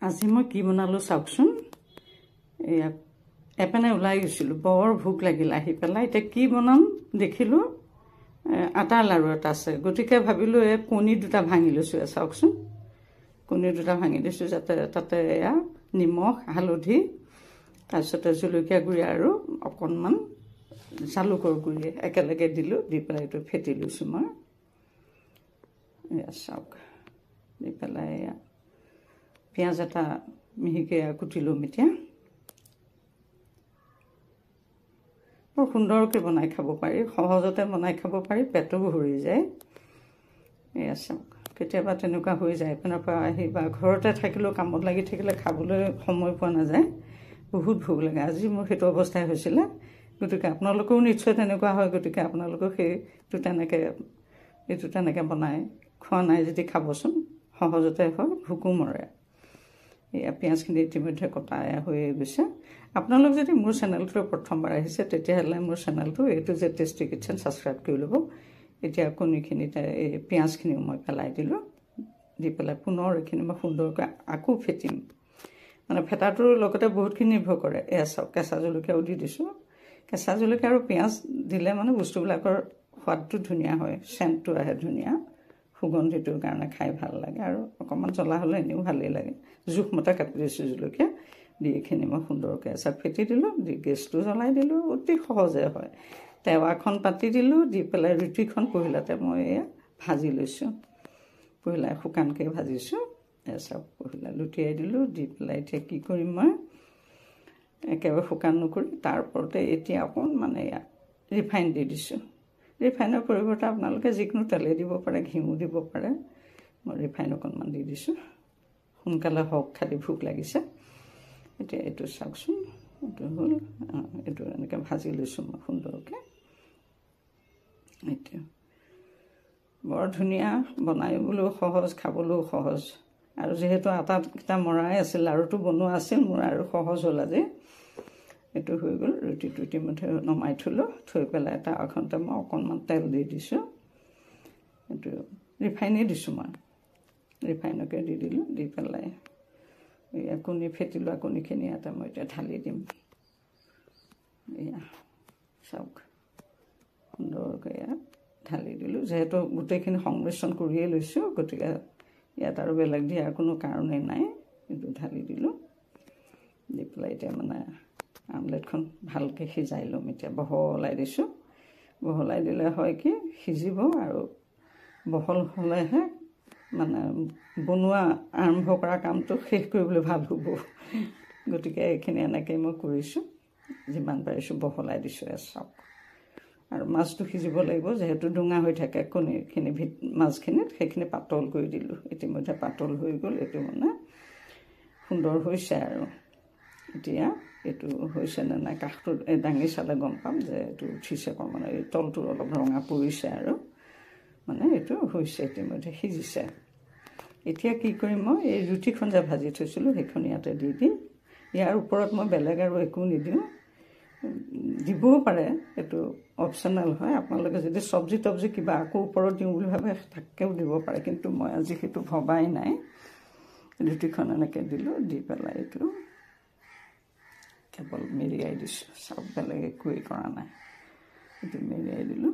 আজি মই কি বনালো চাওকচোন। এপেনে ওলাই গৈছিলোঁ, বৰ ভোক লাগিল। আহি পেলাই এতিয়া কি বনাম দেখিলোঁ, আটাৰ লাড়ু এটা আছে। গতিকে ভাবিলোঁ কণী দুটা ভাঙি লৈছোঁ। চাওকচোন, কণী দুটা ভাঙি দিছোঁ যাতে তাতে নিমখ, হালধি, তাৰপিছতে জলকীয়া গুড়ি আৰু অকণমান জালুকৰ গুড়ি একেলগে দিলোঁ। দি পেলাই এইটো ফেটি লৈছোঁ মই। চাওক, দি পেলাই পিঁয়াজ এটা মিহিকৈ কুটি ল'ম। এতিয়া বৰ সুন্দৰকৈ বনাই খাব পাৰি, সহজতে বনাই খাব পাৰি, পেটো ভৰি যায়। চাওক, কেতিয়াবা তেনেকুৱা হৈ যায়, এপিনৰ পৰা আহি বা ঘৰতে থাকিলেও কামত লাগি থাকিলে খাবলৈ সময় পোৱা নাযায়, বহুত ভোক লাগে। আজি মোৰ সেইটো অৱস্থাই হৈছিলে। গতিকে আপোনালোকেও নিশ্চয় তেনেকুৱা হয়। গতিকে আপোনালোকেও এইটো তেনেকৈ বনাই খোৱা নাই যদি খাবচোন, সহজতে হয়, ভোকো মৰে। পিঁয়াজখিনি ইতিমধ্যে কটা হৈয়ে গৈছে। আপোনালোক যদি মোৰ চেনেলটো প্ৰথমবাৰ আহিছে তেতিয়াহ'লে মোৰ চেনেলটো এইটো যে টেষ্টি কিটচেন ছাবস্ক্ৰাইব কৰি ল'ব। এতিয়া কণীখিনিতে এই পিঁয়াজখিনিও মই পেলাই দিলোঁ। দি পেলাই পুনৰ এইখিনি মই সুন্দৰকৈ আকৌ ফেটিম। মানে ফেটাটোৰ লগতে বহুতখিনি নিৰ্ভৰ কৰে। চাওক, কেঁচা জলকীয়াও দি দিছোঁ। কেঁচা জলকীয়া আৰু পিঁয়াজ দিলে মানে বস্তুবিলাকৰ সোৱাদটো ধুনীয়া হয়, চেণ্টটো আহে ধুনীয়া, সুগন্ধিটোৰ কাৰণে খাই ভাল লাগে। আৰু অকণমান জ্বলা হ'লে এনেও ভালেই লাগে। জোখমতে কাটি দিছোঁ জলকীয়া। দি এইখিনি মই সুন্দৰকৈ ফেটি দিলোঁ। দি গেছটো জ্বলাই দিলোঁ। অতি সহজে হয়। টাৱাখন পাতি দিলোঁ। দি পেলাই ৰুটিখন পহিলাতে মই ভাজি লৈছোঁ। পহিলাই শুকানকৈ ভাজিছোঁ। চাওক, পহিলা লুটিয়াই দিলোঁ। দি পেলাই এতিয়া কি কৰিম, মই একেবাৰে শুকান নকৰি তাৰ ওপৰতে এতিয়া অকণমান ৰিফাইন দি দিছোঁ। ৰিফাইনৰ পৰিৱৰ্তে আপোনালোকে যিকোনো তেলে দিব পাৰে, ঘিউ দিব পাৰে। মই ৰিফাইন অকণমান দি দিছোঁ। সোনকালে হওক, খালি ভোক লাগিছে। এতিয়া এইটো চাওকচোন, এইটো হ'ল, এইটো এনেকৈ ভাজি লৈছোঁ মই সুন্দৰকৈ। এতিয়া বৰ ধুনীয়া, বনাবলৈও সহজ, খাবলৈও সহজ। আৰু যিহেতু আটাকেইটা মৰাই আছিল, লাড়ুটো বনোৱা আছিল মোৰ, আৰু সহজ হ'ল আজি। এইটো হৈ গ'ল। ৰুটিটো ইতিমধ্যে নমাই থ'লোঁ। থৈ পেলাই টাৱাখনতে মই অকণমান তেল দি দিছোঁ। এইটো ৰিফাইনেই দিছোঁ মই, ৰিফাইনকে দি দিলোঁ। দি পেলাই কণী ফেটি লোৱা কণীখিনি ইয়াতে মই এতিয়া ঢালি দিম। চাওক, সুন্দৰকৈ ঢালি দিলোঁ। যিহেতু গোটেইখিনি সংমিশ্ৰণ কৰিয়ে লৈছোঁ, গতিকে ইয়াত আৰু বেলেগ দিয়াৰ কোনো কাৰণেই নাই। কিন্তু ঢালি দিলোঁ। দি পেলাই এতিয়া মানে আমলেটখন ভালকৈ সিজাই ল'ম। এতিয়া বহলাই দিছোঁ। বহলাই দিলে হয় কি, সিজিব, আৰু বহল হ'লেহে মানে বনোৱা আৰম্ভ কৰা কামটো শেষ কৰিবলৈ ভাল হ'ব। গতিকে এইখিনি এনেকৈ মই কৰিছোঁ, যিমান পাৰিছোঁ বহলাই দিছোঁ। চাওক, আৰু মাছটো সিজিব লাগিব, যিহেতু ডুঙা হৈ থাকে কণীখিনি মাছখিনিত, সেইখিনি পাতল কৰি দিলোঁ। ইতিমধ্যে পাতল হৈ গ'ল। এইটো মানে সুন্দৰ হৈছে। আৰু এতিয়া এইটো হৈছে নে নাই, কাষটো দাঙি চালে গম পাম যে এইটো উঠিছে, অকণমান এই তলটো অলপ ৰঙা পৰিছে, আৰু মানে এইটো হৈছে, ইতিমধ্যে সিজিছে। এতিয়া কি কৰিম, মই এই ৰুটিখন যে ভাজি থৈছিলোঁ সেইখন ইয়াতে দি দিম। ইয়াৰ ওপৰত মই বেলেগ আৰু একো নিদিওঁ। দিবও পাৰে, এইটো অপশ্যনেল হয়। আপোনালোকে যদি চব্জি তব্জি কিবা আকৌ ওপৰত দিওঁ বুলি ভাবে তাকেও দিব পাৰে, কিন্তু মই আজি সেইটো ভবাই নাই। ৰুটিখন এনেকৈ দিলোঁ। দি পেলাই এইটো কেৱল মেৰিয়াই দিছোঁ। চাওক, বেলেগ একোৱেই কৰা নাই। এইটো মেৰিয়াই দিলোঁ।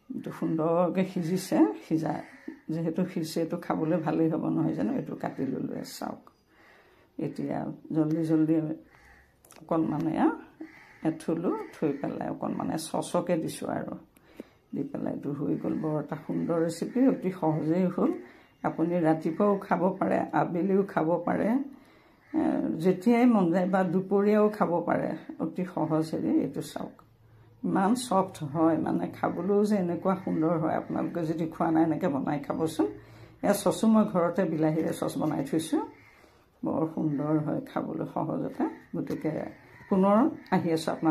এইটো সুন্দৰকৈ সিজিছে। যিহেতু সিজিছে, এইটো খাবলৈ ভালেই হ'ব নহয় জানো। এইটো কাটি ল'লোঁ। চাওক, এতিয়া জলদি অকণমান থ'লোঁ। থৈ পেলাই অকণমান চচকে দিছোঁ, আৰু দি পেলাই এইটো হৈ গ'ল। বৰ এটা সুন্দৰ ৰেচিপি, অতি সহজেই হ'ল। আপুনি ৰাতিপুৱাও খাব পাৰে, আবেলিও খাব পাৰে, যেতিয়াই মন যায়, বা দুপৰীয়াও খাব পাৰে। অতি সহজ হেৰি। এইটো চাওক, ইমান চফ্ট হয়, মানে খাবলৈও যে এনেকুৱা সুন্দৰ হয়। আপোনালোকে যদি খোৱা নাই, এনেকৈ বনাই খাবচোন। চচো মই ঘৰতে বিলাহীৰে চচ বনাই থৈছোঁ। বৰ সুন্দৰ হয় খাবলৈ, সহজতে। গতিকে পুনৰ আহি আছোঁ আপোনালোক